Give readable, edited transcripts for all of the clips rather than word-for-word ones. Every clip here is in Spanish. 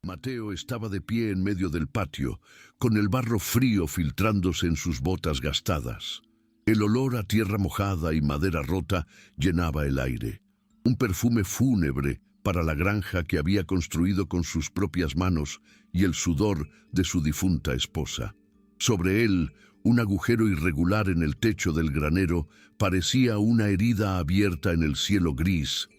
Mateo estaba de pie en medio del patio, con el barro frío filtrándose en sus botas gastadas. El olor a tierra mojada y madera rota llenaba el aire. Un perfume fúnebre para la granja que había construido con sus propias manos y el sudor de su difunta esposa. Sobre él, un agujero irregular en el techo del granero parecía una herida abierta en el cielo gris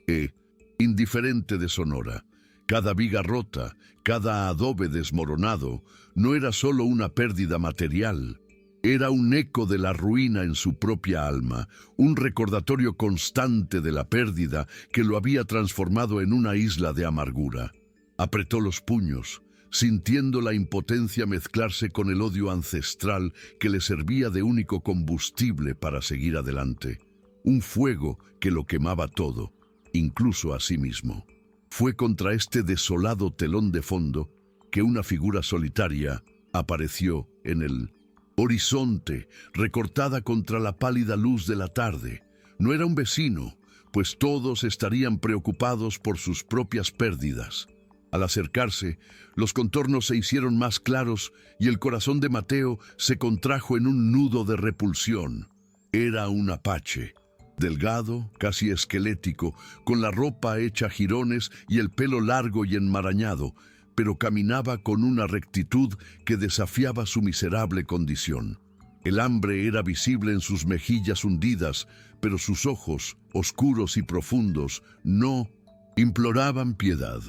indiferente de Sonora. Cada viga rota, cada adobe desmoronado, no era solo una pérdida material. Era un eco de la ruina en su propia alma, un recordatorio constante de la pérdida que lo había transformado en una isla de amargura. Apretó los puños, sintiendo la impotencia mezclarse con el odio ancestral que le servía de único combustible para seguir adelante. Un fuego que lo quemaba todo, incluso a sí mismo. Fue contra este desolado telón de fondo que una figura solitaria apareció en el horizonte, recortada contra la pálida luz de la tarde. No era un vecino, pues todos estarían preocupados por sus propias pérdidas. Al acercarse, los contornos se hicieron más claros y el corazón de Mateo se contrajo en un nudo de repulsión. Era un apache, delgado, casi esquelético, con la ropa hecha jirones y el pelo largo y enmarañado, pero caminaba con una rectitud que desafiaba su miserable condición. El hambre era visible en sus mejillas hundidas, pero sus ojos, oscuros y profundos, no imploraban piedad.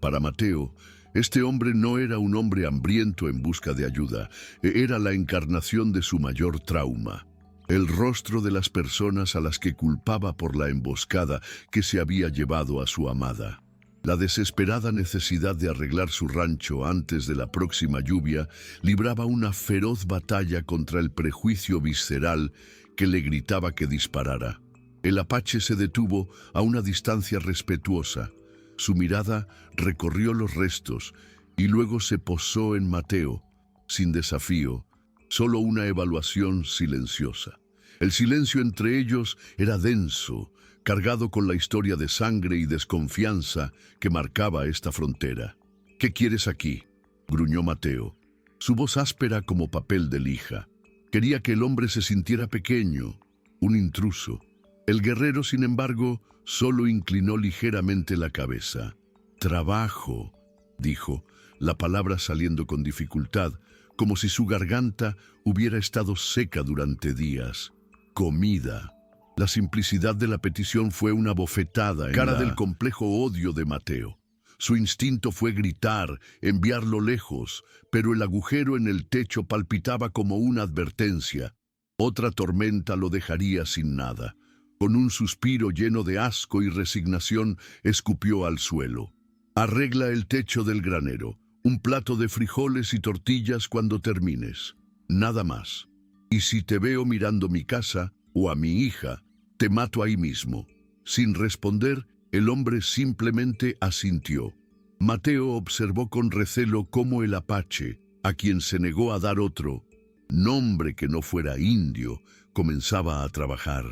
Para Mateo, este hombre no era un hombre hambriento en busca de ayuda, era la encarnación de su mayor trauma. El rostro de las personas a las que culpaba por la emboscada que se había llevado a su amada. La desesperada necesidad de arreglar su rancho antes de la próxima lluvia libraba una feroz batalla contra el prejuicio visceral que le gritaba que disparara. El apache se detuvo a una distancia respetuosa. Su mirada recorrió los restos y luego se posó en Mateo, sin desafío, solo una evaluación silenciosa. El silencio entre ellos era denso, cargado con la historia de sangre y desconfianza que marcaba esta frontera. «¿Qué quieres aquí?», gruñó Mateo, su voz áspera como papel de lija. Quería que el hombre se sintiera pequeño, un intruso. El guerrero, sin embargo, solo inclinó ligeramente la cabeza. «Trabajo», dijo, la palabra saliendo con dificultad, como si su garganta hubiera estado seca durante días. «Comida». La simplicidad de la petición fue una bofetada en cara del complejo odio de Mateo. Su instinto fue gritar, enviarlo lejos, pero el agujero en el techo palpitaba como una advertencia. Otra tormenta lo dejaría sin nada. Con un suspiro lleno de asco y resignación, escupió al suelo. «Arregla el techo del granero. Un plato de frijoles y tortillas cuando termines. Nada más. Y si te veo mirando mi casa, o a mi hija, te mato ahí mismo». Sin responder, el hombre simplemente asintió. Mateo observó con recelo cómo el apache, a quien se negó a dar otro nombre que no fuera indio, comenzaba a trabajar.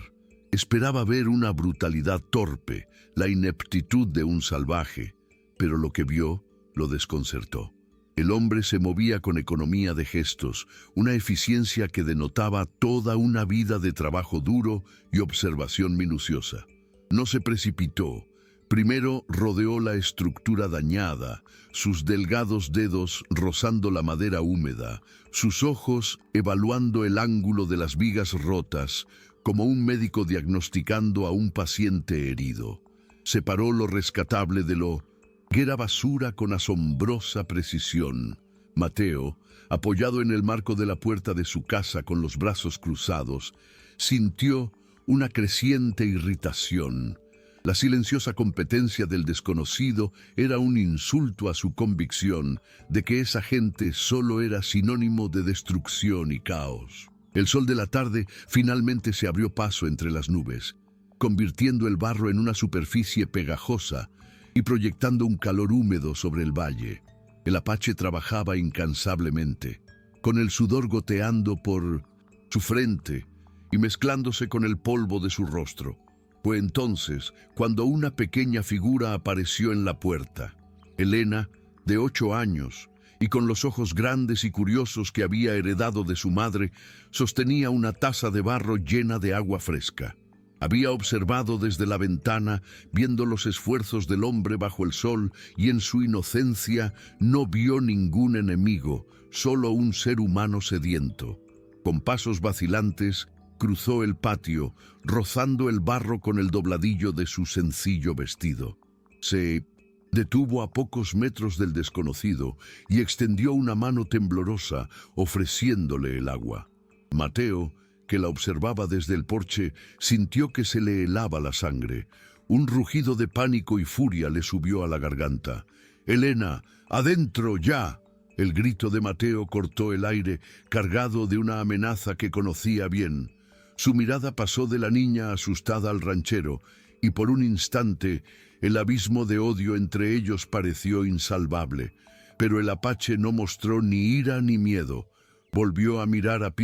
Esperaba ver una brutalidad torpe, la ineptitud de un salvaje, pero lo que vio lo desconcertó. El hombre se movía con economía de gestos, una eficiencia que denotaba toda una vida de trabajo duro y observación minuciosa. No se precipitó. Primero rodeó la estructura dañada, sus delgados dedos rozando la madera húmeda, sus ojos evaluando el ángulo de las vigas rotas, como un médico diagnosticando a un paciente herido. Separó lo rescatable de lo que era basura con asombrosa precisión. Mateo, apoyado en el marco de la puerta de su casa con los brazos cruzados, sintió una creciente irritación. La silenciosa competencia del desconocido era un insulto a su convicción de que esa gente solo era sinónimo de destrucción y caos. El sol de la tarde finalmente se abrió paso entre las nubes, convirtiendo el barro en una superficie pegajosa y proyectando un calor húmedo sobre el valle. El apache trabajaba incansablemente, con el sudor goteando por su frente y mezclándose con el polvo de su rostro. Fue entonces cuando una pequeña figura apareció en la puerta. Elena, de 8 años, y con los ojos grandes y curiosos que había heredado de su madre, sostenía una taza de barro llena de agua fresca. Había observado desde la ventana, viendo los esfuerzos del hombre bajo el sol, y en su inocencia no vio ningún enemigo, solo un ser humano sediento. Con pasos vacilantes, cruzó el patio, rozando el barro con el dobladillo de su sencillo vestido. Se detuvo a pocos metros del desconocido y extendió una mano temblorosa, ofreciéndole el agua. Mateo, que la observaba desde el porche, sintió que se le helaba la sangre. Un rugido de pánico y furia le subió a la garganta. «¡Elena, adentro, ya!». El grito de Mateo cortó el aire, cargado de una amenaza que conocía bien. Su mirada pasó de la niña asustada al ranchero, y por un instante el abismo de odio entre ellos pareció insalvable. Pero el apache no mostró ni ira ni miedo. Volvió a mirar a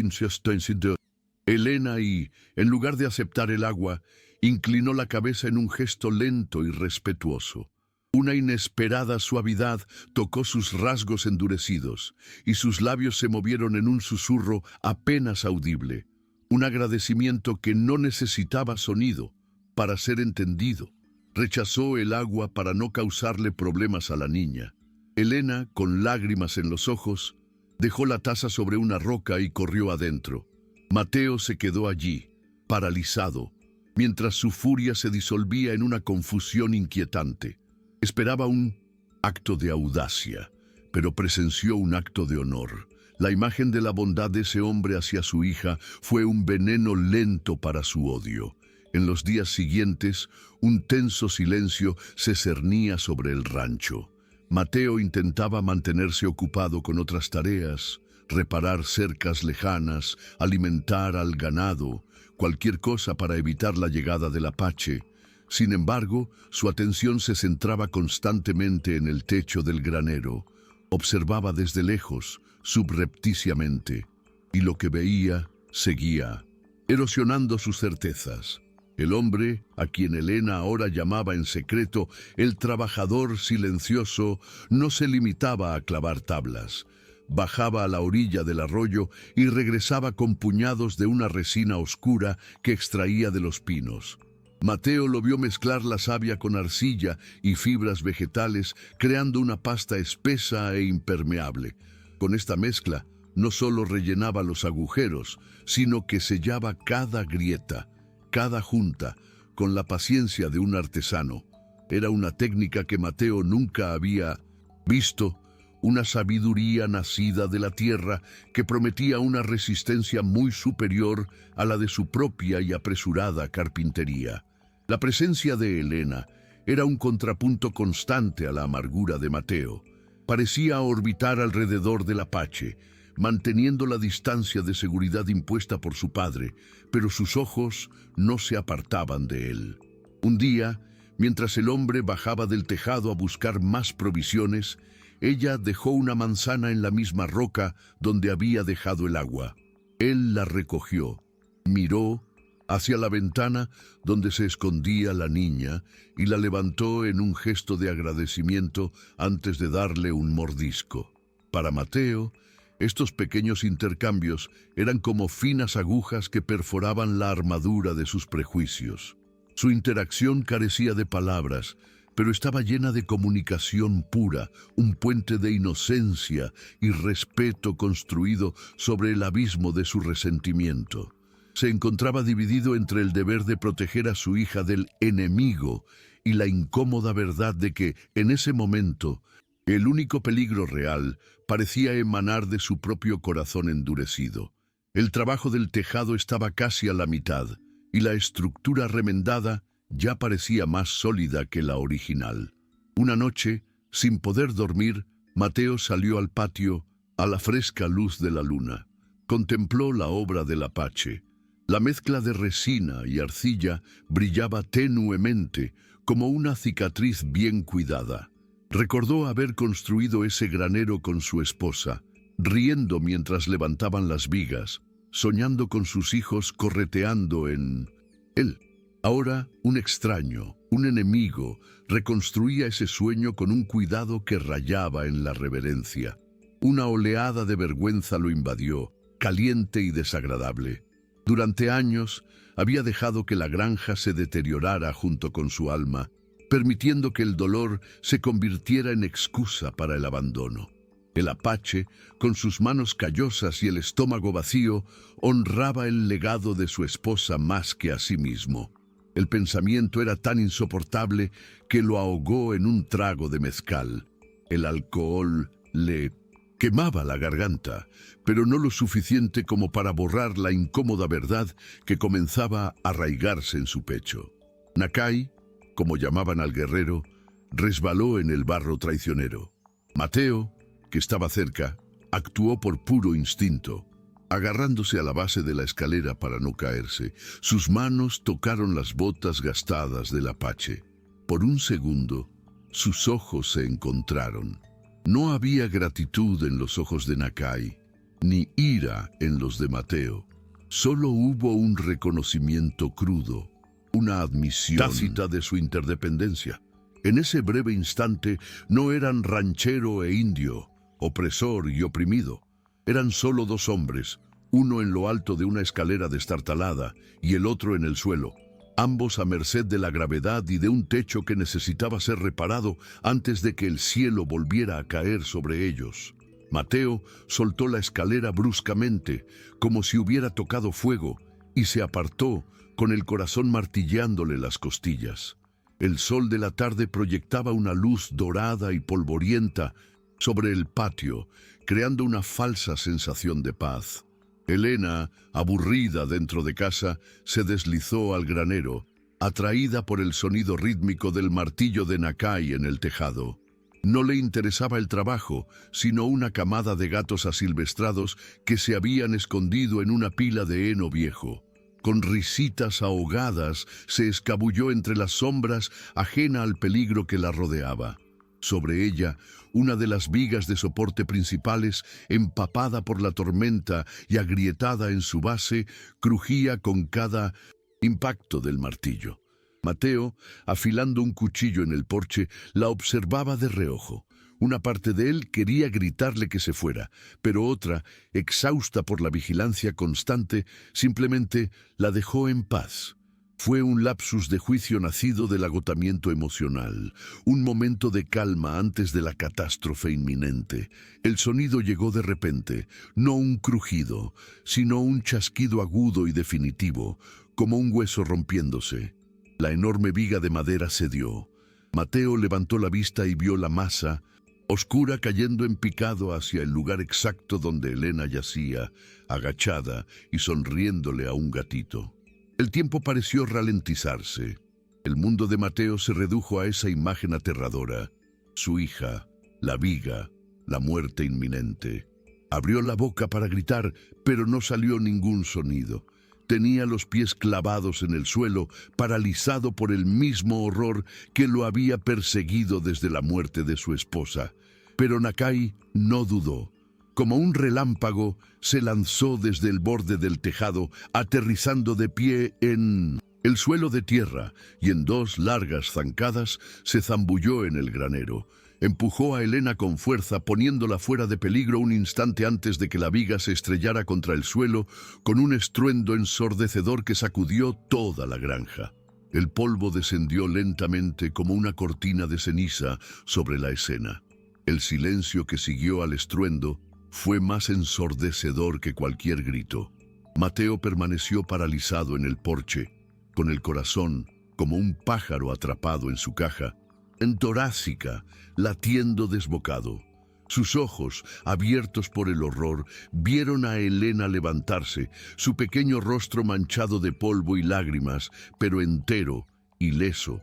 Elena y, en lugar de aceptar el agua, inclinó la cabeza en un gesto lento y respetuoso. Una inesperada suavidad tocó sus rasgos endurecidos, y sus labios se movieron en un susurro apenas audible. Un agradecimiento que no necesitaba sonido para ser entendido. Rechazó el agua para no causarle problemas a la niña. Elena, con lágrimas en los ojos, dejó la taza sobre una roca y corrió adentro. Mateo se quedó allí, paralizado, mientras su furia se disolvía en una confusión inquietante. Esperaba un acto de audacia, pero presenció un acto de honor. La imagen de la bondad de ese hombre hacia su hija fue un veneno lento para su odio. En los días siguientes, un tenso silencio se cernía sobre el rancho. Mateo intentaba mantenerse ocupado con otras tareas, reparar cercas lejanas, alimentar al ganado, cualquier cosa para evitar la llegada del apache. Sin embargo, su atención se centraba constantemente en el techo del granero. Observaba desde lejos, subrepticiamente, y lo que veía seguía, erosionando sus certezas. El hombre, a quien Elena ahora llamaba en secreto el trabajador silencioso, no se limitaba a clavar tablas. Bajaba a la orilla del arroyo y regresaba con puñados de una resina oscura que extraía de los pinos. Mateo lo vio mezclar la savia con arcilla y fibras vegetales, creando una pasta espesa e impermeable. Con esta mezcla, no solo rellenaba los agujeros, sino que sellaba cada grieta, cada junta, con la paciencia de un artesano. Era una técnica que Mateo nunca había visto, una sabiduría nacida de la tierra que prometía una resistencia muy superior a la de su propia y apresurada carpintería. La presencia de Elena era un contrapunto constante a la amargura de Mateo. Parecía orbitar alrededor del apache, manteniendo la distancia de seguridad impuesta por su padre, pero sus ojos no se apartaban de él. Un día, mientras el hombre bajaba del tejado a buscar más provisiones, ella dejó una manzana en la misma roca donde había dejado el agua. Él la recogió, miró hacia la ventana donde se escondía la niña y la levantó en un gesto de agradecimiento antes de darle un mordisco. Para Mateo, estos pequeños intercambios eran como finas agujas que perforaban la armadura de sus prejuicios. Su interacción carecía de palabras, pero estaba llena de comunicación pura, un puente de inocencia y respeto construido sobre el abismo de su resentimiento. Se encontraba dividido entre el deber de proteger a su hija del enemigo y la incómoda verdad de que, en ese momento, el único peligro real parecía emanar de su propio corazón endurecido. El trabajo del tejado estaba casi a la mitad, y la estructura remendada ya parecía más sólida que la original. Una noche, sin poder dormir, Mateo salió al patio a la fresca luz de la luna. Contempló la obra del apache. La mezcla de resina y arcilla brillaba tenuemente, como una cicatriz bien cuidada. Recordó haber construido ese granero con su esposa, riendo mientras levantaban las vigas, soñando con sus hijos correteando en él. Ahora, un extraño, un enemigo, reconstruía ese sueño con un cuidado que rayaba en la reverencia. Una oleada de vergüenza lo invadió, caliente y desagradable. Durante años había dejado que la granja se deteriorara junto con su alma, permitiendo que el dolor se convirtiera en excusa para el abandono. El apache, con sus manos callosas y el estómago vacío, honraba el legado de su esposa más que a sí mismo. El pensamiento era tan insoportable que lo ahogó en un trago de mezcal. El alcohol le quemaba la garganta, pero no lo suficiente como para borrar la incómoda verdad que comenzaba a arraigarse en su pecho. Nakai, como llamaban al guerrero, resbaló en el barro traicionero. Mateo, que estaba cerca, actuó por puro instinto. Agarrándose a la base de la escalera para no caerse, sus manos tocaron las botas gastadas del apache. Por un segundo, sus ojos se encontraron. No había gratitud en los ojos de Nakai, ni ira en los de Mateo. Solo hubo un reconocimiento crudo, una admisión tácita de su interdependencia. En ese breve instante no eran ranchero e indio, opresor y oprimido. Eran solo dos hombres, uno en lo alto de una escalera destartalada y el otro en el suelo, ambos a merced de la gravedad y de un techo que necesitaba ser reparado antes de que el cielo volviera a caer sobre ellos. Mateo soltó la escalera bruscamente, como si hubiera tocado fuego, y se apartó, con el corazón martilleándole las costillas. El sol de la tarde proyectaba una luz dorada y polvorienta sobre el patio, creando una falsa sensación de paz. Elena, aburrida dentro de casa, se deslizó al granero, atraída por el sonido rítmico del martillo de Nakai en el tejado. No le interesaba el trabajo, sino una camada de gatos asilvestrados que se habían escondido en una pila de heno viejo. Con risitas ahogadas se escabulló entre las sombras, ajena al peligro que la rodeaba. Sobre ella, una de las vigas de soporte principales, empapada por la tormenta y agrietada en su base, crujía con cada impacto del martillo. Mateo, afilando un cuchillo en el porche, la observaba de reojo. Una parte de él quería gritarle que se fuera, pero otra, exhausta por la vigilancia constante, simplemente la dejó en paz. Fue un lapsus de juicio nacido del agotamiento emocional, un momento de calma antes de la catástrofe inminente. El sonido llegó de repente, no un crujido, sino un chasquido agudo y definitivo, como un hueso rompiéndose. La enorme viga de madera cedió. Mateo levantó la vista y vio la masa, oscura, cayendo en picado hacia el lugar exacto donde Elena yacía, agachada y sonriéndole a un gatito. El tiempo pareció ralentizarse. El mundo de Mateo se redujo a esa imagen aterradora. Su hija, la viga, la muerte inminente. Abrió la boca para gritar, pero no salió ningún sonido. Tenía los pies clavados en el suelo, paralizado por el mismo horror que lo había perseguido desde la muerte de su esposa. Pero Nakai no dudó. Como un relámpago, se lanzó desde el borde del tejado, aterrizando de pie en el suelo de tierra, y en dos largas zancadas se zambulló en el granero. Empujó a Elena con fuerza, poniéndola fuera de peligro un instante antes de que la viga se estrellara contra el suelo, con un estruendo ensordecedor que sacudió toda la granja. El polvo descendió lentamente como una cortina de ceniza sobre la escena. El silencio que siguió al estruendo fue más ensordecedor que cualquier grito. Mateo permaneció paralizado en el porche, con el corazón como un pájaro atrapado en su caja, en torácica, latiendo desbocado. Sus ojos, abiertos por el horror, vieron a Elena levantarse, su pequeño rostro manchado de polvo y lágrimas, pero entero, ileso.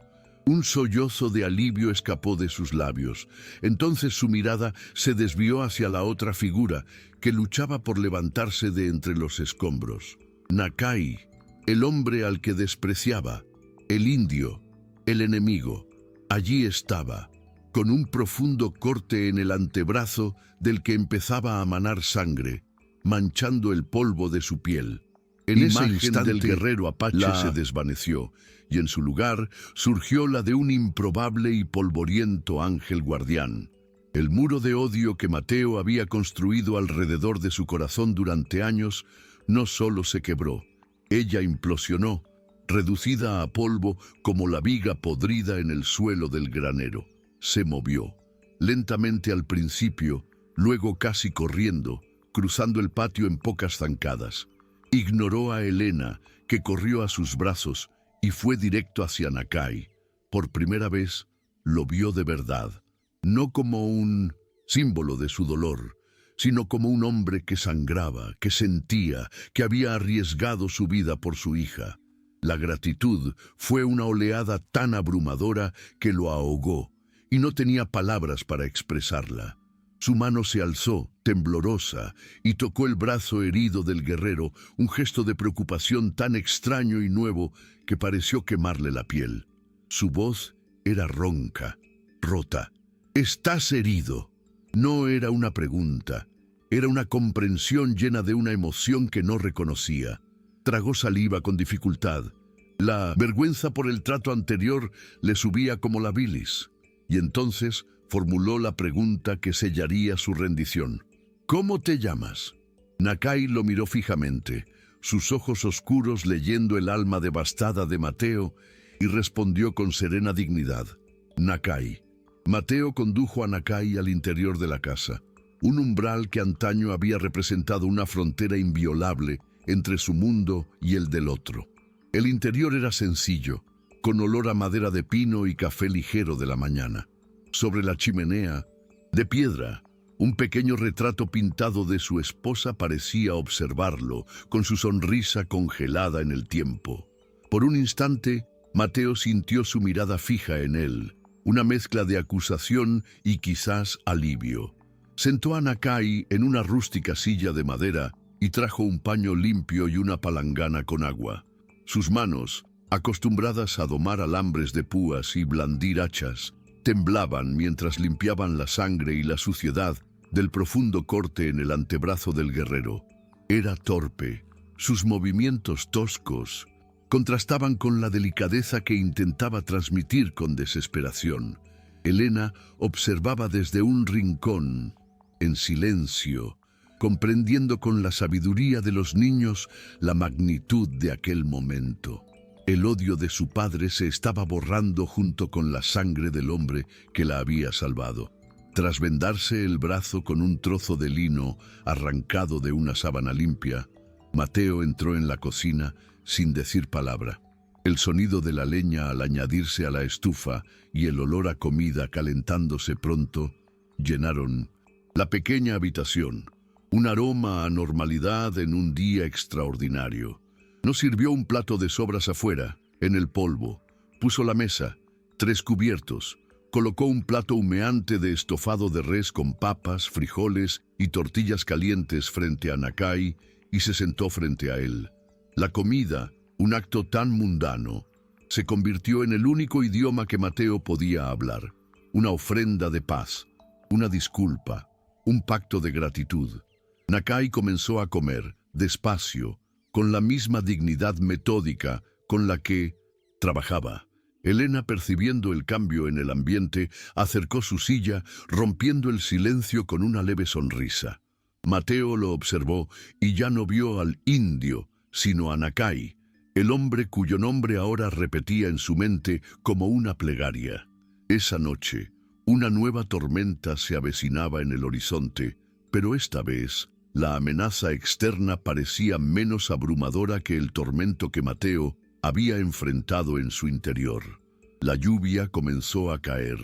Un sollozo de alivio escapó de sus labios. Entonces su mirada se desvió hacia la otra figura, que luchaba por levantarse de entre los escombros. Nakai, el hombre al que despreciaba, el indio, el enemigo. Allí estaba, con un profundo corte en el antebrazo del que empezaba a manar sangre, manchando el polvo de su piel. En ese instante el guerrero apache se desvaneció, y en su lugar surgió la de un improbable y polvoriento ángel guardián. El muro de odio que Mateo había construido alrededor de su corazón durante años no solo se quebró, ella implosionó, reducida a polvo como la viga podrida en el suelo del granero. Se movió, lentamente al principio, luego casi corriendo, cruzando el patio en pocas zancadas. Ignoró a Helena, que corrió a sus brazos, y fue directo hacia Nakai. Por primera vez, lo vio de verdad, no como un símbolo de su dolor, sino como un hombre que sangraba, que sentía, que había arriesgado su vida por su hija. La gratitud fue una oleada tan abrumadora que lo ahogó, y no tenía palabras para expresarla. Su mano se alzó, temblorosa, y tocó el brazo herido del guerrero, un gesto de preocupación tan extraño y nuevo que pareció quemarle la piel. Su voz era ronca, rota. «¿Estás herido?» No era una pregunta, era una comprensión llena de una emoción que no reconocía. Tragó saliva con dificultad. La vergüenza por el trato anterior le subía como la bilis, y entonces formuló la pregunta que sellaría su rendición. «¿Cómo te llamas?» Nakai lo miró fijamente, sus ojos oscuros leyendo el alma devastada de Mateo, y respondió con serena dignidad. «Nakai». Mateo condujo a Nakai al interior de la casa, un umbral que antaño había representado una frontera inviolable entre su mundo y el del otro. El interior era sencillo, con olor a madera de pino y café ligero de la mañana. Sobre la chimenea, de piedra, un pequeño retrato pintado de su esposa parecía observarlo, con su sonrisa congelada en el tiempo. Por un instante, Mateo sintió su mirada fija en él, una mezcla de acusación y quizás alivio. Sentó a Nakai en una rústica silla de madera y trajo un paño limpio y una palangana con agua. Sus manos, acostumbradas a domar alambres de púas y blandir hachas, temblaban mientras limpiaban la sangre y la suciedad del profundo corte en el antebrazo del guerrero. Era torpe, sus movimientos toscos contrastaban con la delicadeza que intentaba transmitir con desesperación. Helena observaba desde un rincón, en silencio, comprendiendo con la sabiduría de los niños la magnitud de aquel momento. El odio de su padre se estaba borrando junto con la sangre del hombre que la había salvado. Tras vendarse el brazo con un trozo de lino arrancado de una sábana limpia, Mateo entró en la cocina sin decir palabra. El sonido de la leña al añadirse a la estufa y el olor a comida calentándose pronto llenaron la pequeña habitación. Un aroma a normalidad en un día extraordinario. No sirvió un plato de sobras afuera, en el polvo. Puso la mesa, 3 cubiertos. Colocó un plato humeante de estofado de res con papas, frijoles y tortillas calientes frente a Nakai y se sentó frente a él. La comida, un acto tan mundano, se convirtió en el único idioma que Mateo podía hablar. Una ofrenda de paz, una disculpa, un pacto de gratitud. Nakai comenzó a comer, despacio, con la misma dignidad metódica con la que trabajaba. Helena, percibiendo el cambio en el ambiente, acercó su silla, rompiendo el silencio con una leve sonrisa. Mateo lo observó y ya no vio al indio, sino a Nakai, el hombre cuyo nombre ahora repetía en su mente como una plegaria. Esa noche, una nueva tormenta se avecinaba en el horizonte, pero esta vez la amenaza externa parecía menos abrumadora que el tormento que Mateo había enfrentado en su interior. La lluvia comenzó a caer,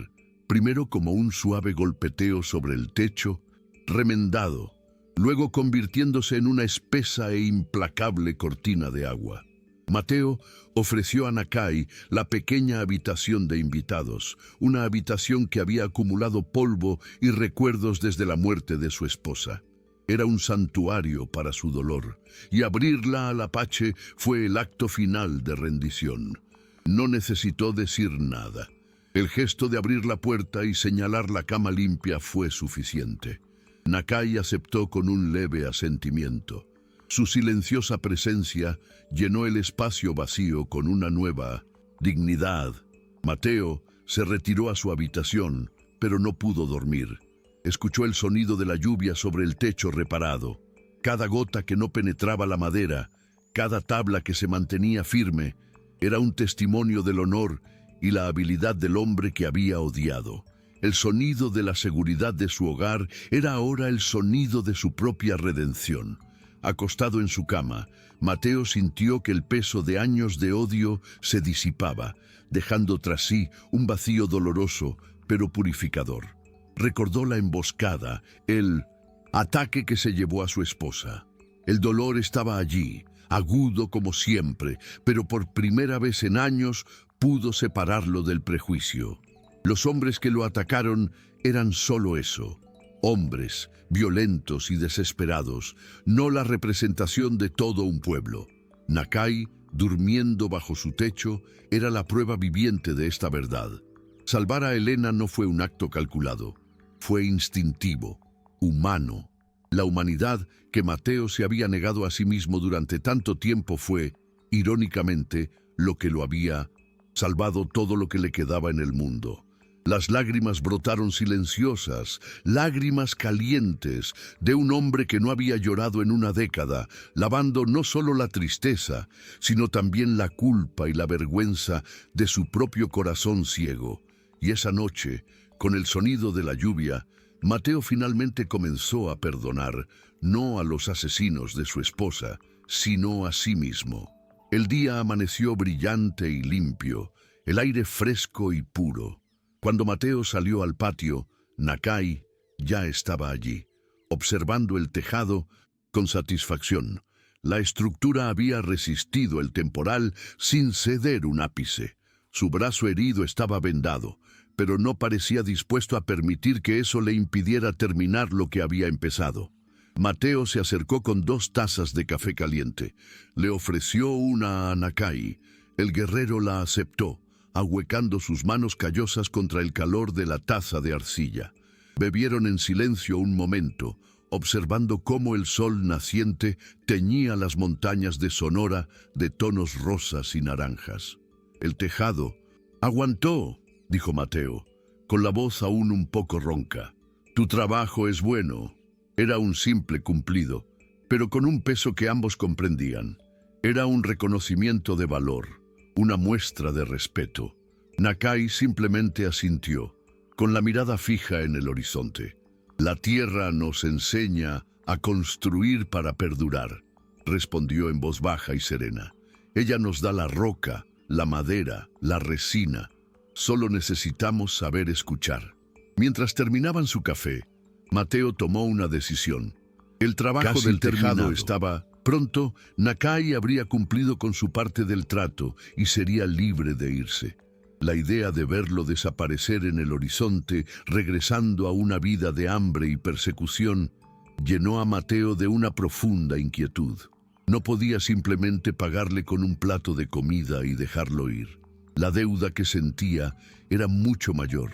primero como un suave golpeteo sobre el techo, remendado, luego convirtiéndose en una espesa e implacable cortina de agua. Mateo ofreció a Nakai la pequeña habitación de invitados, una habitación que había acumulado polvo y recuerdos desde la muerte de su esposa. Era un santuario para su dolor, y abrirla al apache fue el acto final de rendición. No necesitó decir nada. El gesto de abrir la puerta y señalar la cama limpia fue suficiente. Nakai aceptó con un leve asentimiento. Su silenciosa presencia llenó el espacio vacío con una nueva dignidad. Mateo se retiró a su habitación, pero no pudo dormir. Escuchó el sonido de la lluvia sobre el techo reparado. Cada gota que no penetraba la madera, cada tabla que se mantenía firme, era un testimonio del honor y la habilidad del hombre que había odiado. El sonido de la seguridad de su hogar era ahora el sonido de su propia redención. Acostado en su cama, Mateo sintió que el peso de años de odio se disipaba, dejando tras sí un vacío doloroso, pero purificador. Recordó la emboscada, el ataque que se llevó a su esposa. El dolor estaba allí, agudo como siempre, pero por primera vez en años pudo separarlo del prejuicio. Los hombres que lo atacaron eran solo eso, hombres violentos y desesperados, no la representación de todo un pueblo. Nakai, durmiendo bajo su techo, era la prueba viviente de esta verdad. Salvar a Elena no fue un acto calculado, fue instintivo, humano. La humanidad que Mateo se había negado a sí mismo durante tanto tiempo fue, irónicamente, lo que lo había salvado todo lo que le quedaba en el mundo. Las lágrimas brotaron silenciosas, lágrimas calientes, de un hombre que no había llorado en una década, lavando no solo la tristeza, sino también la culpa y la vergüenza de su propio corazón ciego. Y esa noche, con el sonido de la lluvia, Mateo finalmente comenzó a perdonar, no a los asesinos de su esposa, sino a sí mismo. El día amaneció brillante y limpio, el aire fresco y puro. Cuando Mateo salió al patio, Nakai ya estaba allí, observando el tejado con satisfacción. La estructura había resistido el temporal sin ceder un ápice. Su brazo herido estaba vendado, pero no parecía dispuesto a permitir que eso le impidiera terminar lo que había empezado. Mateo se acercó con 2 tazas de café caliente. Le ofreció una a Nakai. El guerrero la aceptó, ahuecando sus manos callosas contra el calor de la taza de arcilla. Bebieron en silencio un momento, observando cómo el sol naciente teñía las montañas de Sonora de tonos rosas y naranjas. El tejado aguantó, dijo Mateo, con la voz aún un poco ronca. Tu trabajo es bueno. Era un simple cumplido, pero con un peso que ambos comprendían. Era un reconocimiento de valor, una muestra de respeto. Nakai simplemente asintió, con la mirada fija en el horizonte. La tierra nos enseña a construir para perdurar, respondió en voz baja y serena. Ella nos da la roca, la madera, la resina. Solo necesitamos saber escuchar. Mientras terminaban su café, Mateo tomó una decisión. El trabajo del tejado estaba pronto. Nakai habría cumplido con su parte del trato y sería libre de irse. La idea de verlo desaparecer en el horizonte, regresando a una vida de hambre y persecución, llenó a Mateo de una profunda inquietud. No podía simplemente pagarle con un plato de comida y dejarlo ir. La deuda que sentía era mucho mayor,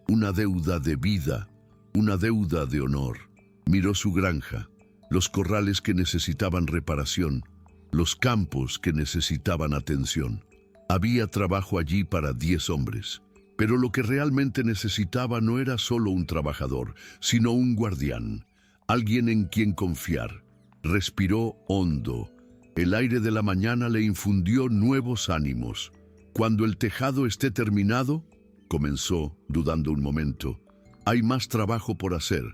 una deuda de vida, una deuda de honor. Miró su granja, los corrales que necesitaban reparación, los campos que necesitaban atención. Había trabajo allí para 10 hombres, pero lo que realmente necesitaba no era solo un trabajador, sino un guardián, alguien en quien confiar. Respiró hondo. El aire de la mañana le infundió nuevos ánimos. Cuando el tejado esté terminado, comenzó, dudando un momento, hay más trabajo por hacer.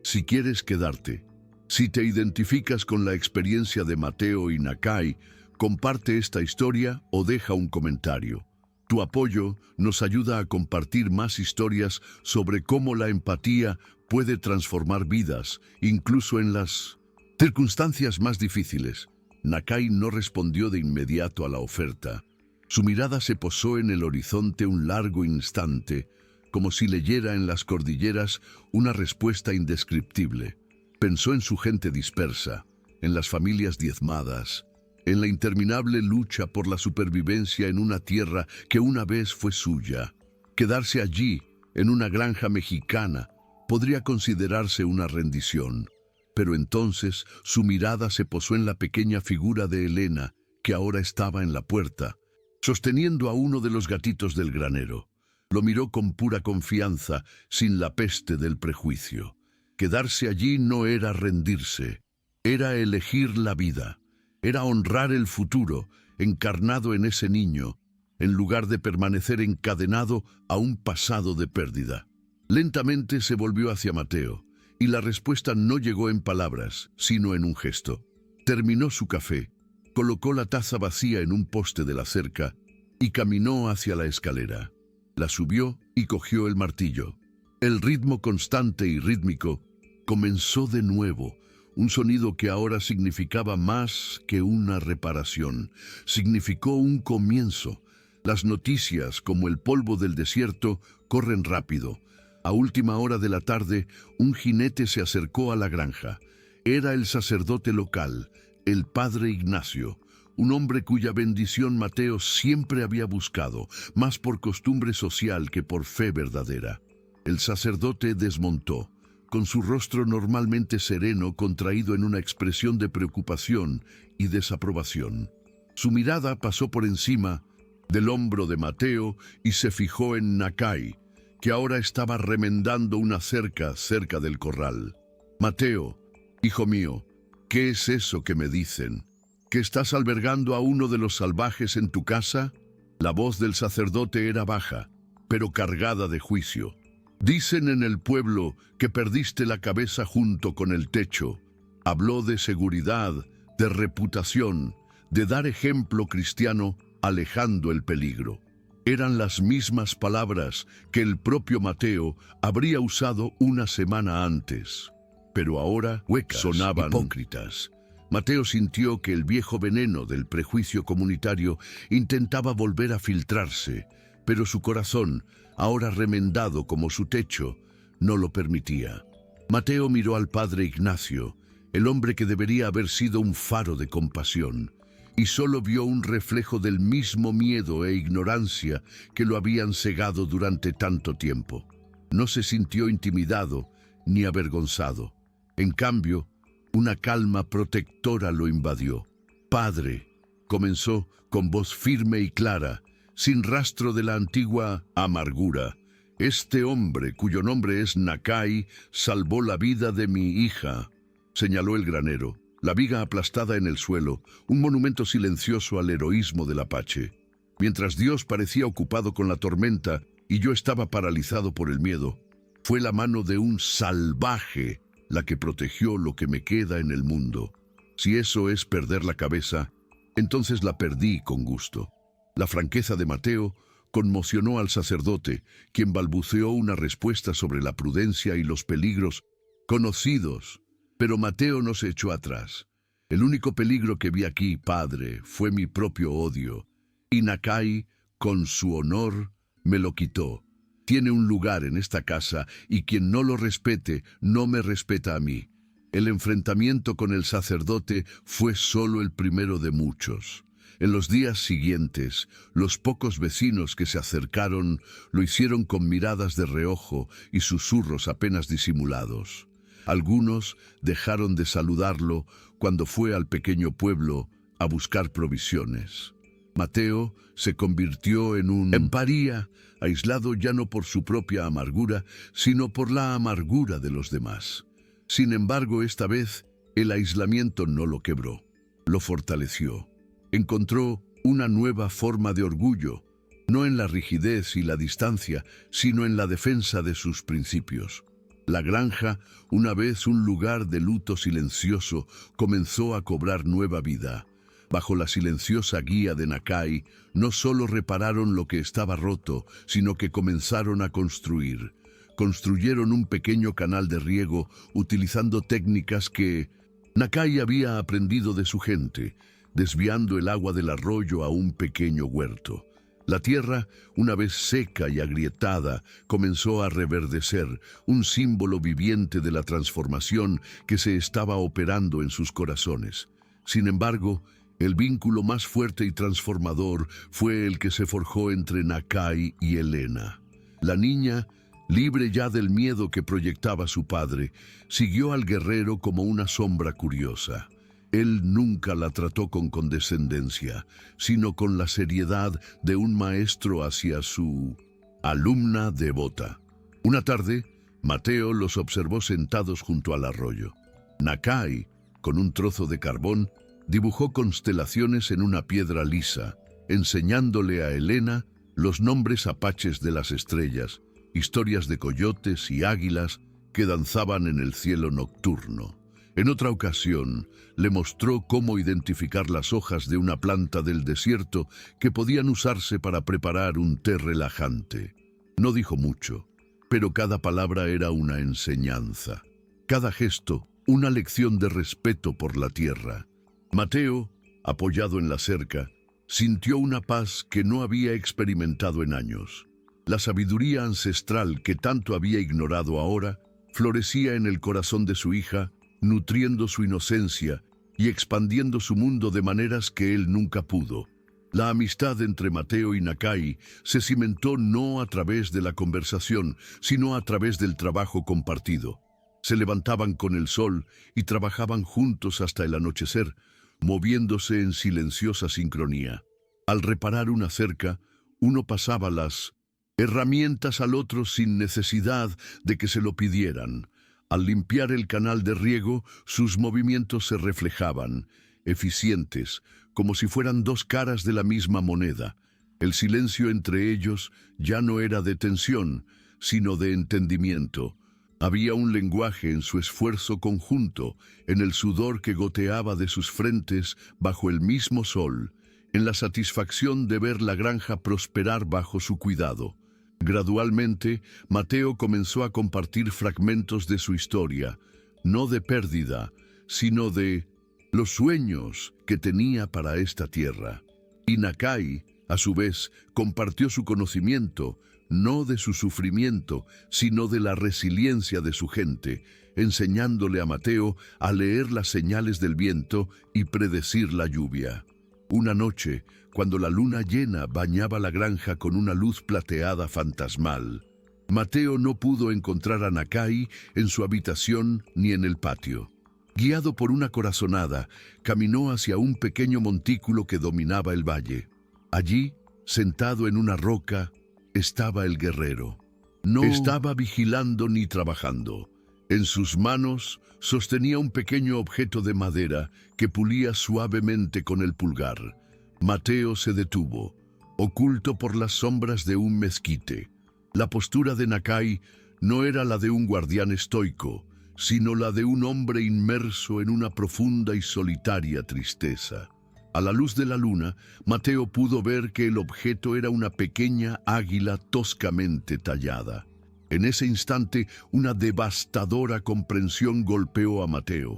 Si quieres quedarte, si te identificas con la experiencia de Mateo y Nakai, comparte esta historia o deja un comentario. Tu apoyo nos ayuda a compartir más historias sobre cómo la empatía puede transformar vidas, incluso en las circunstancias más difíciles. Nakai no respondió de inmediato a la oferta. Su mirada se posó en el horizonte un largo instante, como si leyera en las cordilleras una respuesta indescriptible. Pensó en su gente dispersa, en las familias diezmadas, en la interminable lucha por la supervivencia en una tierra que una vez fue suya. Quedarse allí, en una granja mexicana, podría considerarse una rendición. Pero entonces su mirada se posó en la pequeña figura de Elena, que ahora estaba en la puerta, sosteniendo a uno de los gatitos del granero. Lo miró con pura confianza, sin la peste del prejuicio. Quedarse allí no era rendirse, era elegir la vida, era honrar el futuro, encarnado en ese niño, en lugar de permanecer encadenado a un pasado de pérdida. Lentamente se volvió hacia Mateo, y la respuesta no llegó en palabras, sino en un gesto. Terminó su café, colocó la taza vacía en un poste de la cerca y caminó hacia la escalera. La subió y cogió el martillo. El ritmo constante y rítmico comenzó de nuevo, un sonido que ahora significaba más que una reparación. Significó un comienzo. Las noticias, como el polvo del desierto, corren rápido. A última hora de la tarde, un jinete se acercó a la granja. Era el sacerdote local, el padre Ignacio, un hombre cuya bendición Mateo siempre había buscado, más por costumbre social que por fe verdadera. El sacerdote desmontó, con su rostro normalmente sereno contraído en una expresión de preocupación y desaprobación. Su mirada pasó por encima del hombro de Mateo y se fijó en Nakai, que ahora estaba remendando una cerca cerca del corral. «Mateo, hijo mío, ¿qué es eso que me dicen? ¿Que estás albergando a uno de los salvajes en tu casa?» La voz del sacerdote era baja, pero cargada de juicio. «Dicen en el pueblo que perdiste la cabeza junto con el techo». Habló de seguridad, de reputación, de dar ejemplo cristiano, alejando el peligro. Eran las mismas palabras que el propio Mateo habría usado una semana antes. Pero ahora huecas, sonaban hipócritas. Mateo sintió que el viejo veneno del prejuicio comunitario intentaba volver a filtrarse, pero su corazón, ahora remendado como su techo, no lo permitía. Mateo miró al padre Ignacio, el hombre que debería haber sido un faro de compasión, y solo vio un reflejo del mismo miedo e ignorancia que lo habían cegado durante tanto tiempo. No se sintió intimidado ni avergonzado. En cambio, una calma protectora lo invadió. «Padre», comenzó con voz firme y clara, sin rastro de la antigua amargura, «este hombre, cuyo nombre es Nakai, salvó la vida de mi hija», señaló el granero, la viga aplastada en el suelo, un monumento silencioso al heroísmo del Apache. Mientras Dios parecía ocupado con la tormenta y yo estaba paralizado por el miedo, fue la mano de un salvaje la que protegió lo que me queda en el mundo. Si eso es perder la cabeza, entonces la perdí con gusto. La franqueza de Mateo conmocionó al sacerdote, quien balbuceó una respuesta sobre la prudencia y los peligros conocidos. Pero Mateo no se echó atrás. «El único peligro que vi aquí, padre, fue mi propio odio. Y Nakai, con su honor, me lo quitó. Tiene un lugar en esta casa y quien no lo respete, no me respeta a mí». El enfrentamiento con el sacerdote fue solo el primero de muchos. En los días siguientes, los pocos vecinos que se acercaron lo hicieron con miradas de reojo y susurros apenas disimulados. Algunos dejaron de saludarlo cuando fue al pequeño pueblo a buscar provisiones. Mateo se convirtió en un paría, aislado ya no por su propia amargura, sino por la amargura de los demás. Sin embargo, esta vez, el aislamiento no lo quebró, lo fortaleció. Encontró una nueva forma de orgullo, no en la rigidez y la distancia, sino en la defensa de sus principios. La granja, una vez un lugar de luto silencioso, comenzó a cobrar nueva vida. Bajo la silenciosa guía de Nakai, no solo repararon lo que estaba roto, sino que comenzaron a construir. Construyeron un pequeño canal de riego utilizando técnicas que Nakai había aprendido de su gente, desviando el agua del arroyo a un pequeño huerto. La tierra, una vez seca y agrietada, comenzó a reverdecer, un símbolo viviente de la transformación que se estaba operando en sus corazones. Sin embargo, el vínculo más fuerte y transformador fue el que se forjó entre Nakai y Elena. La niña, Libre ya del miedo que proyectaba su padre, siguió al guerrero como una sombra curiosa. Él nunca la trató con condescendencia, sino con la seriedad de un maestro hacia su alumna devota. Una tarde, Mateo los observó sentados junto al arroyo. Nakai, con un trozo de carbón, dibujó constelaciones en una piedra lisa, enseñándole a Helena los nombres apaches de las estrellas, historias de coyotes y águilas que danzaban en el cielo nocturno. En otra ocasión, le mostró cómo identificar las hojas de una planta del desierto que podían usarse para preparar un té relajante. No dijo mucho, pero cada palabra era una enseñanza. Cada gesto, una lección de respeto por la tierra. Mateo, apoyado en la cerca, sintió una paz que no había experimentado en años. La sabiduría ancestral que tanto había ignorado ahora florecía en el corazón de su hija, nutriendo su inocencia y expandiendo su mundo de maneras que él nunca pudo. La amistad entre Mateo y Nakai se cimentó no a través de la conversación, sino a través del trabajo compartido. Se levantaban con el sol y trabajaban juntos hasta el anochecer, moviéndose en silenciosa sincronía. Al reparar una cerca, uno pasaba las herramientas al otro sin necesidad de que se lo pidieran. Al limpiar el canal de riego, sus movimientos se reflejaban, eficientes, como si fueran dos caras de la misma moneda. El silencio entre ellos ya no era de tensión, sino de entendimiento. Había un lenguaje en su esfuerzo conjunto, en el sudor que goteaba de sus frentes bajo el mismo sol, en la satisfacción de ver la granja prosperar bajo su cuidado. Gradualmente, Mateo comenzó a compartir fragmentos de su historia, no de pérdida, sino de los sueños que tenía para esta tierra. Y Nakai, a su vez, compartió su conocimiento, no de su sufrimiento, sino de la resiliencia de su gente, enseñándole a Mateo a leer las señales del viento y predecir la lluvia. Una noche, cuando la luna llena bañaba la granja con una luz plateada fantasmal, Mateo no pudo encontrar a Nakai en su habitación ni en el patio. Guiado por una corazonada, caminó hacia un pequeño montículo que dominaba el valle. Allí, sentado en una roca, estaba el guerrero. No estaba vigilando ni trabajando. En sus manos sostenía un pequeño objeto de madera que pulía suavemente con el pulgar. Mateo se detuvo, oculto por las sombras de un mezquite. La postura de Nakai no era la de un guardián estoico, sino la de un hombre inmerso en una profunda y solitaria tristeza. A la luz de la luna, Mateo pudo ver que el objeto era una pequeña águila toscamente tallada. En ese instante, una devastadora comprensión golpeó a Mateo.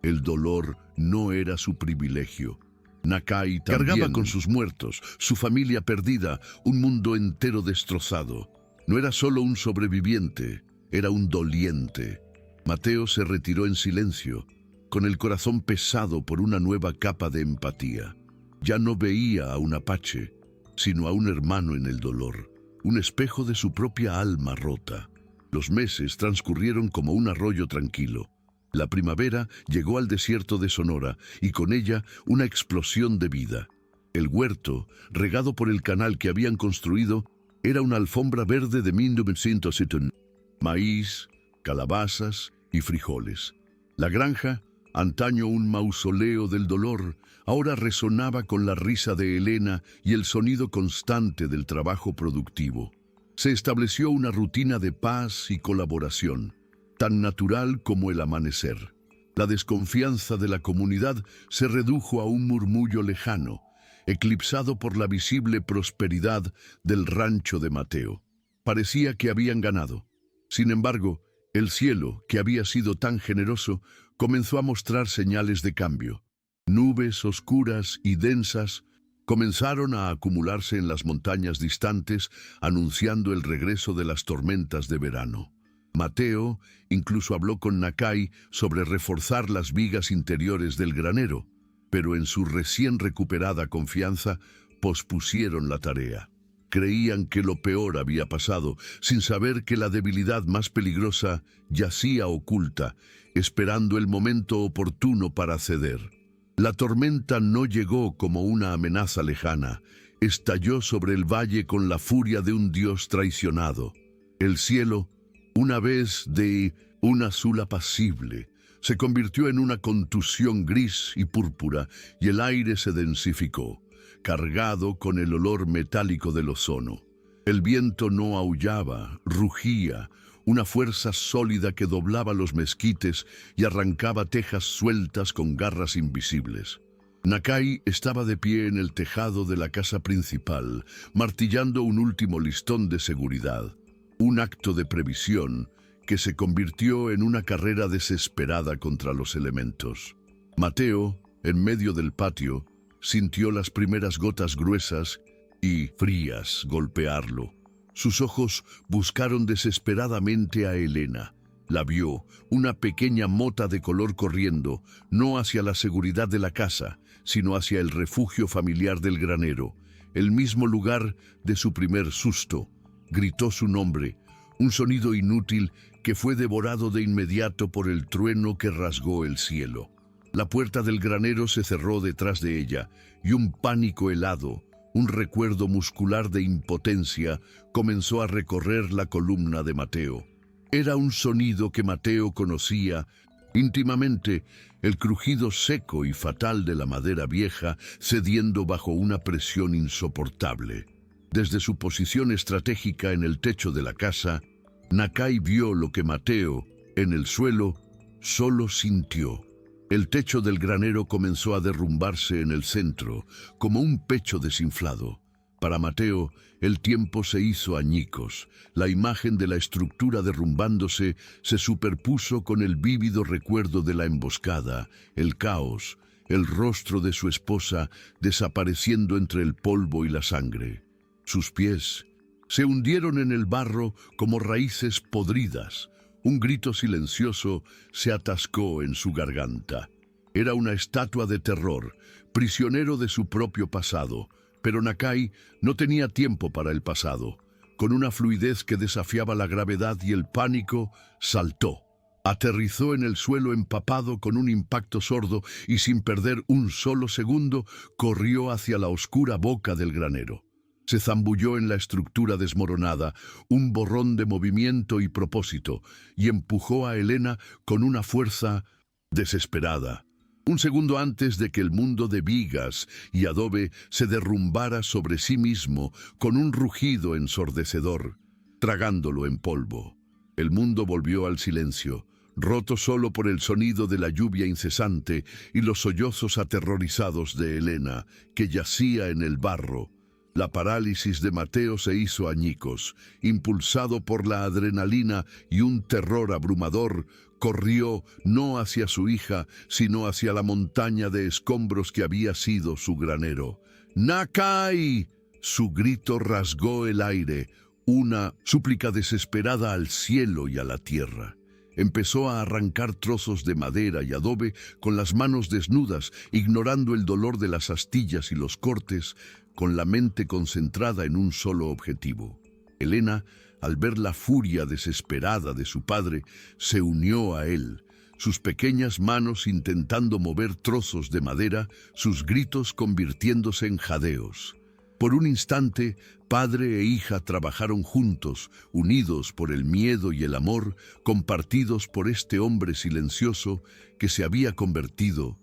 El dolor no era su privilegio. Nakai también cargaba con sus muertos, su familia perdida, un mundo entero destrozado. No era solo un sobreviviente, era un doliente. Mateo se retiró en silencio, con el corazón pesado por una nueva capa de empatía. Ya no veía a un apache, sino a un hermano en el dolor, un espejo de su propia alma rota. Los meses transcurrieron como un arroyo tranquilo. La primavera llegó al desierto de Sonora y con ella una explosión de vida. El huerto, regado por el canal que habían construido, era una alfombra verde de 1970. Maíz, calabazas y frijoles. La granja, antaño un mausoleo del dolor, ahora resonaba con la risa de Helena y el sonido constante del trabajo productivo. Se estableció una rutina de paz y colaboración, tan natural como el amanecer. La desconfianza de la comunidad se redujo a un murmullo lejano, eclipsado por la visible prosperidad del rancho de Mateo. Parecía que habían ganado. Sin embargo, el cielo, que había sido tan generoso, comenzó a mostrar señales de cambio. Nubes oscuras y densas comenzaron a acumularse en las montañas distantes, anunciando el regreso de las tormentas de verano. Mateo incluso habló con Nakai sobre reforzar las vigas interiores del granero, pero en su recién recuperada confianza pospusieron la tarea. Creían que lo peor había pasado, sin saber que la debilidad más peligrosa yacía oculta, esperando el momento oportuno para ceder. La tormenta no llegó como una amenaza lejana, estalló sobre el valle con la furia de un dios traicionado. El cielo, una vez de un azul apacible, se convirtió en una contusión gris y púrpura, y el aire se densificó, cargado con el olor metálico del ozono. El viento no aullaba, rugía, una fuerza sólida que doblaba los mezquites y arrancaba tejas sueltas con garras invisibles. Nakai estaba de pie en el tejado de la casa principal, martillando un último listón de seguridad, un acto de previsión que se convirtió en una carrera desesperada contra los elementos. Mateo, en medio del patio, sintió las primeras gotas gruesas y frías golpearlo. Sus ojos buscaron desesperadamente a Elena. La vio, una pequeña mota de color corriendo, no hacia la seguridad de la casa, sino hacia el refugio familiar del granero, el mismo lugar de su primer susto. Gritó su nombre, un sonido inútil que fue devorado de inmediato por el trueno que rasgó el cielo. La puerta del granero se cerró detrás de ella, y un pánico helado, un recuerdo muscular de impotencia, comenzó a recorrer la columna de Mateo. Era un sonido que Mateo conocía íntimamente, el crujido seco y fatal de la madera vieja cediendo bajo una presión insoportable. Desde su posición estratégica en el techo de la casa, Nakai vio lo que Mateo, en el suelo, solo sintió. El techo del granero comenzó a derrumbarse en el centro, como un pecho desinflado. Para Mateo, el tiempo se hizo añicos. La imagen de la estructura derrumbándose se superpuso con el vívido recuerdo de la emboscada, el caos, el rostro de su esposa desapareciendo entre el polvo y la sangre. Sus pies se hundieron en el barro como raíces podridas. Un grito silencioso se atascó en su garganta. Era una estatua de terror, prisionero de su propio pasado. Pero Nakai no tenía tiempo para el pasado. Con una fluidez que desafiaba la gravedad y el pánico, saltó. Aterrizó en el suelo empapado con un impacto sordo y sin perder un solo segundo, corrió hacia la oscura boca del granero. Se zambulló en la estructura desmoronada, un borrón de movimiento y propósito, y empujó a Elena con una fuerza desesperada. Un segundo antes de que el mundo de vigas y adobe se derrumbara sobre sí mismo con un rugido ensordecedor, tragándolo en polvo. El mundo volvió al silencio, roto solo por el sonido de la lluvia incesante y los sollozos aterrorizados de Elena, que yacía en el barro. La parálisis de Mateo se hizo añicos. Impulsado por la adrenalina y un terror abrumador, corrió no hacia su hija, sino hacia la montaña de escombros que había sido su granero. ¡Nakai! Su grito rasgó el aire, una súplica desesperada al cielo y a la tierra. Empezó a arrancar trozos de madera y adobe con las manos desnudas, ignorando el dolor de las astillas y los cortes, con la mente concentrada en un solo objetivo. Elena, al ver la furia desesperada de su padre, se unió a él, sus pequeñas manos intentando mover trozos de madera, sus gritos convirtiéndose en jadeos. Por un instante, padre e hija trabajaron juntos, unidos por el miedo y el amor, compartidos por este hombre silencioso que se había convertido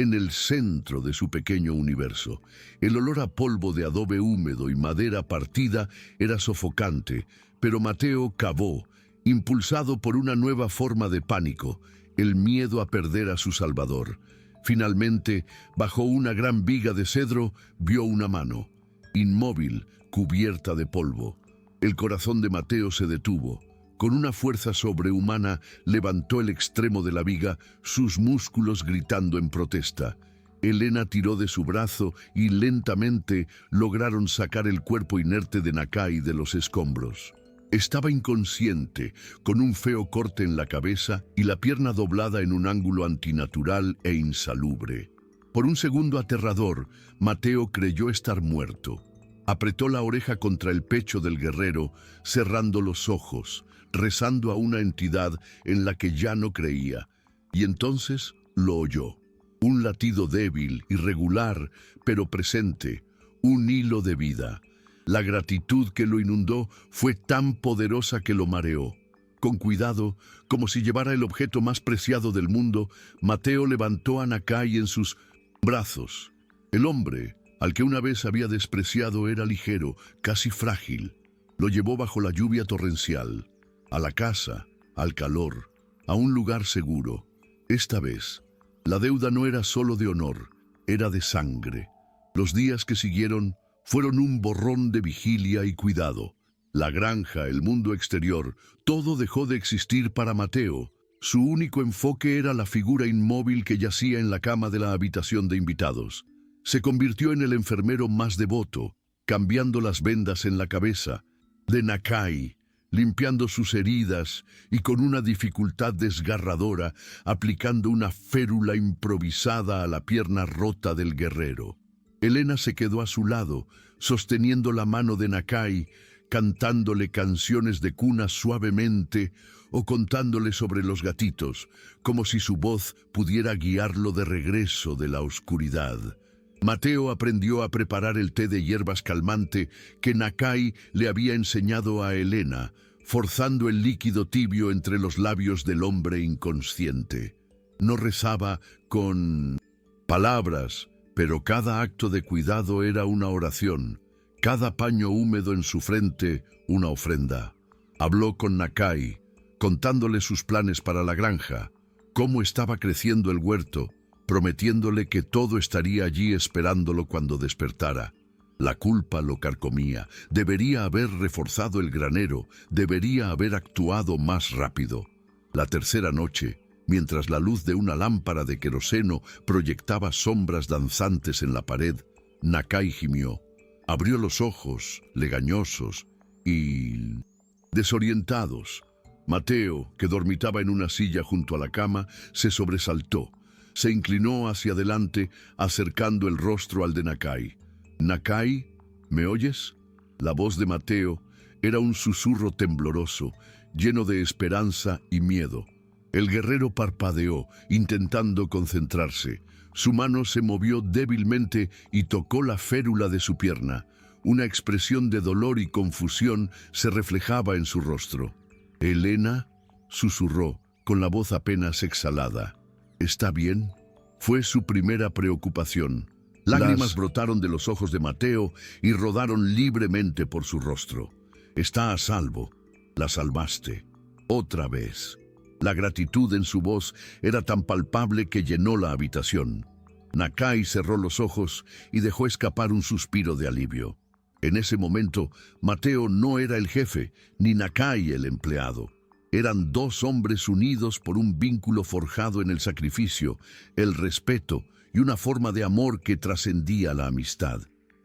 en el centro de su pequeño universo. El olor a polvo de adobe húmedo y madera partida era sofocante, pero Mateo cavó, impulsado por una nueva forma de pánico, el miedo a perder a su salvador. Finalmente, bajo una gran viga de cedro, vio una mano, inmóvil, cubierta de polvo. El corazón de Mateo se detuvo. Con una fuerza sobrehumana levantó el extremo de la viga, sus músculos gritando en protesta. Elena tiró de su brazo y lentamente lograron sacar el cuerpo inerte de Nakai de los escombros. Estaba inconsciente, con un feo corte en la cabeza y la pierna doblada en un ángulo antinatural e insalubre. Por un segundo aterrador, Mateo creyó estar muerto. Apretó la oreja contra el pecho del guerrero, cerrando los ojos, rezando a una entidad en la que ya no creía. Y entonces lo oyó. Un latido débil, irregular, pero presente, un hilo de vida. La gratitud que lo inundó fue tan poderosa que lo mareó. Con cuidado, como si llevara el objeto más preciado del mundo, Mateo levantó a Nakai en sus brazos. El hombre, al que una vez había despreciado, era ligero, casi frágil. Lo llevó bajo la lluvia torrencial, a la casa, al calor, a un lugar seguro. Esta vez, la deuda no era solo de honor, era de sangre. Los días que siguieron fueron un borrón de vigilia y cuidado. La granja, el mundo exterior, todo dejó de existir para Mateo. Su único enfoque era la figura inmóvil que yacía en la cama de la habitación de invitados. Se convirtió en el enfermero más devoto, cambiando las vendas en la cabeza de Nakai, limpiando sus heridas y con una dificultad desgarradora, aplicando una férula improvisada a la pierna rota del guerrero. Elena se quedó a su lado, sosteniendo la mano de Nakai, cantándole canciones de cuna suavemente o contándole sobre los gatitos, como si su voz pudiera guiarlo de regreso de la oscuridad. Mateo aprendió a preparar el té de hierbas calmante que Nakai le había enseñado a Elena, forzando el líquido tibio entre los labios del hombre inconsciente. No rezaba con palabras, pero cada acto de cuidado era una oración, cada paño húmedo en su frente una ofrenda. Habló con Nakai, contándole sus planes para la granja, cómo estaba creciendo el huerto, prometiéndole que todo estaría allí esperándolo cuando despertara. La culpa lo carcomía. Debería haber reforzado el granero, debería haber actuado más rápido. La tercera noche, mientras la luz de una lámpara de queroseno proyectaba sombras danzantes en la pared, Nakai gimió. Abrió los ojos, legañosos y desorientados. Mateo, que dormitaba en una silla junto a la cama, se sobresaltó. Se inclinó hacia adelante, acercando el rostro al de Nakai. «Nakai, ¿me oyes?» La voz de Mateo era un susurro tembloroso, lleno de esperanza y miedo. El guerrero parpadeó, intentando concentrarse. Su mano se movió débilmente y tocó la férula de su pierna. Una expresión de dolor y confusión se reflejaba en su rostro. «Elena», susurró, con la voz apenas exhalada. «¿Está bien?». Fue su primera preocupación. Lágrimas brotaron de los ojos de Mateo y rodaron libremente por su rostro. «Está a salvo. La salvaste. Otra vez». La gratitud en su voz era tan palpable que llenó la habitación. Nakai cerró los ojos y dejó escapar un suspiro de alivio. En ese momento, Mateo no era el jefe, ni Nakai el empleado. Eran dos hombres unidos por un vínculo forjado en el sacrificio, el respeto y una forma de amor que trascendía la amistad.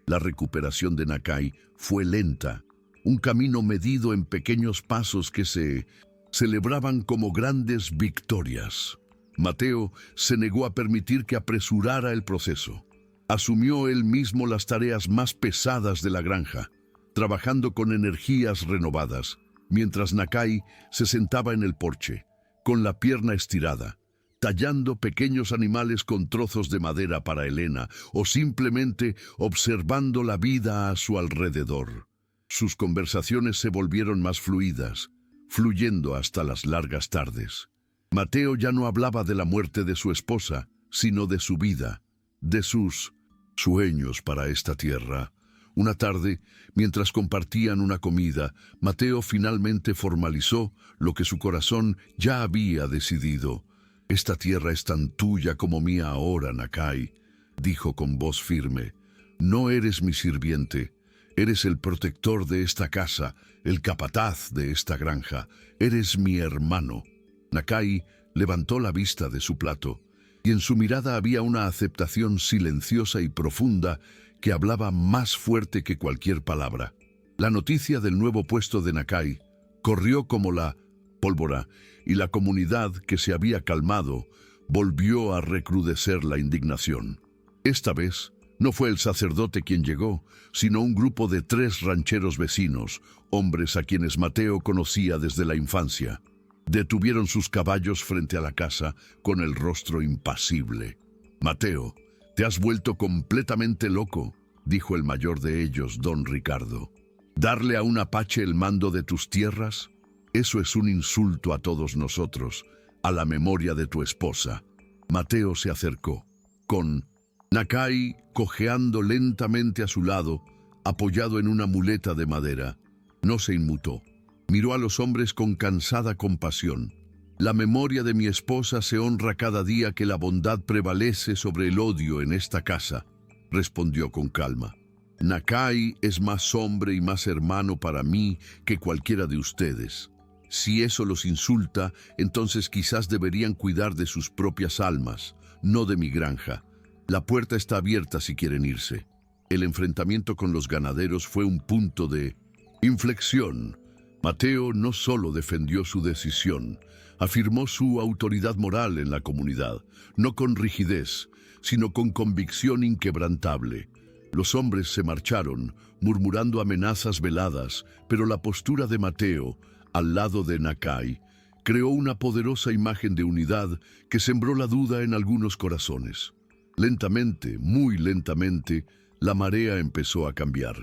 La recuperación de Nakai fue lenta, un camino medido en pequeños pasos que se celebraban como grandes victorias. Mateo se negó a permitir que apresurara el proceso. Asumió él mismo las tareas más pesadas de la granja, trabajando con energías renovadas, mientras Nakai se sentaba en el porche, con la pierna estirada, tallando pequeños animales con trozos de madera para Elena o simplemente observando la vida a su alrededor. Sus conversaciones se volvieron más fluidas, fluyendo hasta las largas tardes. Mateo ya no hablaba de la muerte de su esposa, sino de su vida, de sus sueños para esta tierra. Una tarde, mientras compartían una comida, Mateo finalmente formalizó lo que su corazón ya había decidido. «Esta tierra es tan tuya como mía ahora, Nakai», dijo con voz firme. «No eres mi sirviente, eres el protector de esta casa, el capataz de esta granja, eres mi hermano». Nakai levantó la vista de su plato, y en su mirada había una aceptación silenciosa y profunda que hablaba más fuerte que cualquier palabra. La noticia del nuevo puesto de Nakai corrió como la pólvora, y la comunidad, que se había calmado, volvió a recrudecer la indignación. Esta vez, No fue el sacerdote quien llegó, sino un grupo de 3 rancheros vecinos, hombres a quienes Mateo conocía desde la infancia. Detuvieron sus caballos frente a la casa con el rostro impasible. «Mateo, te has vuelto completamente loco», dijo el mayor de ellos, don Ricardo. «¿Darle a un apache el mando de tus tierras? Eso es un insulto a todos nosotros, a la memoria de tu esposa». Mateo se acercó, con Nakai cojeando lentamente a su lado, apoyado en una muleta de madera. No se inmutó. Miró a los hombres con cansada compasión. «La memoria de mi esposa se honra cada día que la bondad prevalece sobre el odio en esta casa», respondió con calma. «Nakai es más hombre y más hermano para mí que cualquiera de ustedes. Si eso los insulta, entonces quizás deberían cuidar de sus propias almas, no de mi granja. La puerta está abierta si quieren irse». El enfrentamiento con los ganaderos fue un punto de inflexión. Mateo no solo defendió su decisión, afirmó su autoridad moral en la comunidad, no con rigidez, sino con convicción inquebrantable. Los hombres se marcharon, murmurando amenazas veladas, pero la postura de Mateo, al lado de Nakai, creó una poderosa imagen de unidad que sembró la duda en algunos corazones. Lentamente, muy lentamente, la marea empezó a cambiar.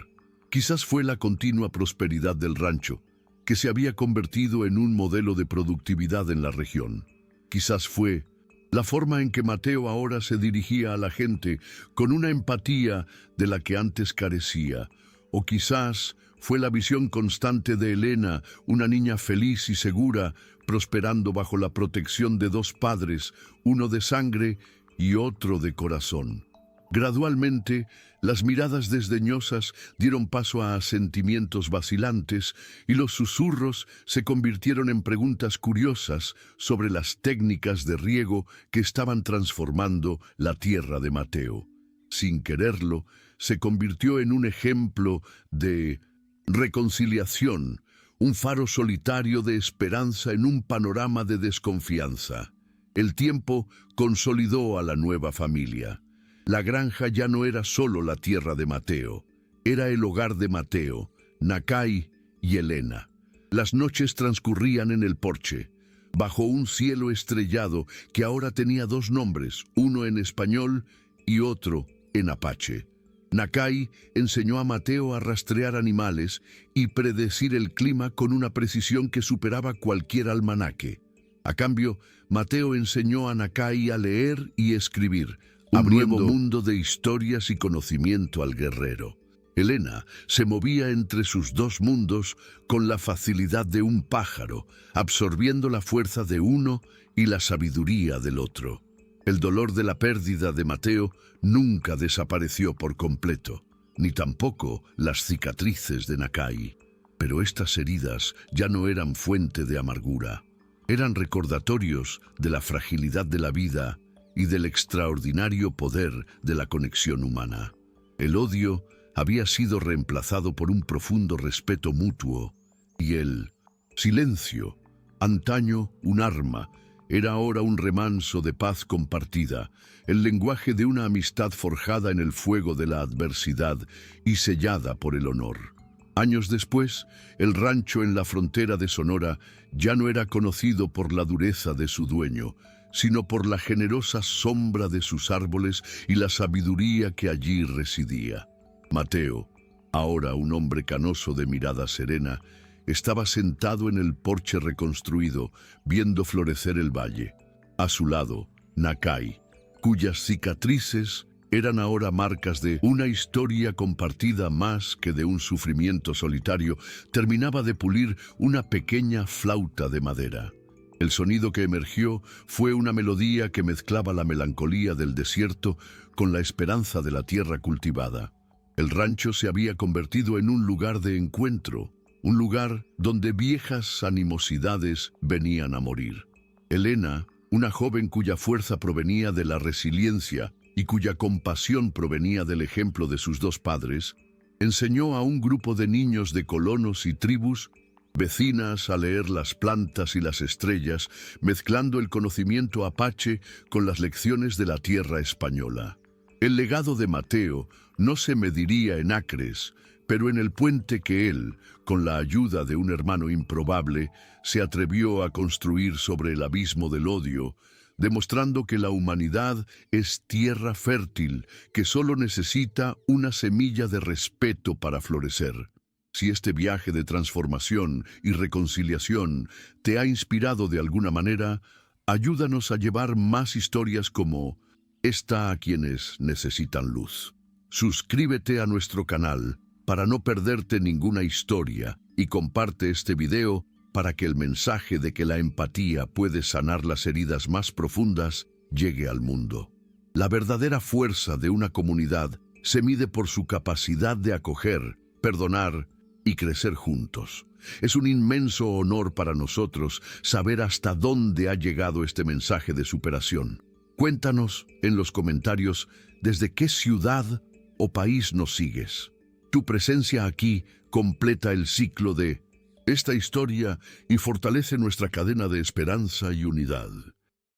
Quizás fue la continua prosperidad del rancho, que se había convertido en un modelo de productividad en la región. Quizás fue la forma en que Mateo ahora se dirigía a la gente con una empatía de la que antes carecía. O quizás fue la visión constante de Elena, una niña feliz y segura, prosperando bajo la protección de 2 padres, uno de sangre y otro de corazón. Gradualmente, las miradas desdeñosas dieron paso a sentimientos vacilantes y los susurros se convirtieron en preguntas curiosas sobre las técnicas de riego que estaban transformando la tierra de Mateo. Sin quererlo, se convirtió en un ejemplo de reconciliación, un faro solitario de esperanza en un panorama de desconfianza. El tiempo consolidó a la nueva familia. La granja ya no era solo la tierra de Mateo, era el hogar de Mateo, Nakai y Elena. Las noches transcurrían en el porche, bajo un cielo estrellado que ahora tenía 2 nombres, uno en español y otro en apache. Nakai enseñó a Mateo a rastrear animales y predecir el clima con una precisión que superaba cualquier almanaque. A cambio, Mateo enseñó a Nakai a leer y escribir, abriendo un nuevo mundo de historias y conocimiento al guerrero. Elena se movía entre sus 2 mundos con la facilidad de un pájaro, absorbiendo la fuerza de uno y la sabiduría del otro. El dolor de la pérdida de Mateo nunca desapareció por completo, ni tampoco las cicatrices de Nakai. Pero estas heridas ya no eran fuente de amargura. Eran recordatorios de la fragilidad de la vida y del extraordinario poder de la conexión humana. El odio había sido reemplazado por un profundo respeto mutuo, y el silencio, antaño un arma, era ahora un remanso de paz compartida, el lenguaje de una amistad forjada en el fuego de la adversidad y sellada por el honor. Años después, el rancho en la frontera de Sonora ya no era conocido por la dureza de su dueño, sino por la generosa sombra de sus árboles y la sabiduría que allí residía. Mateo, ahora un hombre canoso de mirada serena, estaba sentado en el porche reconstruido, viendo florecer el valle. A su lado, Nakai, cuyas cicatrices eran ahora marcas de una historia compartida más que de un sufrimiento solitario, terminaba de pulir una pequeña flauta de madera. El sonido que emergió fue una melodía que mezclaba la melancolía del desierto con la esperanza de la tierra cultivada. El rancho se había convertido en un lugar de encuentro, un lugar donde viejas animosidades venían a morir. Elena, una joven cuya fuerza provenía de la resiliencia y cuya compasión provenía del ejemplo de sus 2 padres, enseñó a un grupo de niños de colonos y tribus vecinas a leer las plantas y las estrellas, mezclando el conocimiento apache con las lecciones de la tierra española. El legado de Mateo no se mediría en acres, pero en el puente que él, con la ayuda de un hermano improbable, se atrevió a construir sobre el abismo del odio, demostrando que la humanidad es tierra fértil que solo necesita una semilla de respeto para florecer. Si este viaje de transformación y reconciliación te ha inspirado de alguna manera, ayúdanos a llevar más historias como esta a quienes necesitan luz. Suscríbete a nuestro canal para no perderte ninguna historia y comparte este video para que el mensaje de que la empatía puede sanar las heridas más profundas llegue al mundo. La verdadera fuerza de una comunidad se mide por su capacidad de acoger, perdonar y crecer juntos. Es un inmenso honor para nosotros saber hasta dónde ha llegado este mensaje de superación. Cuéntanos en los comentarios desde qué ciudad o país nos sigues. Tu presencia aquí completa el ciclo de esta historia y fortalece nuestra cadena de esperanza y unidad.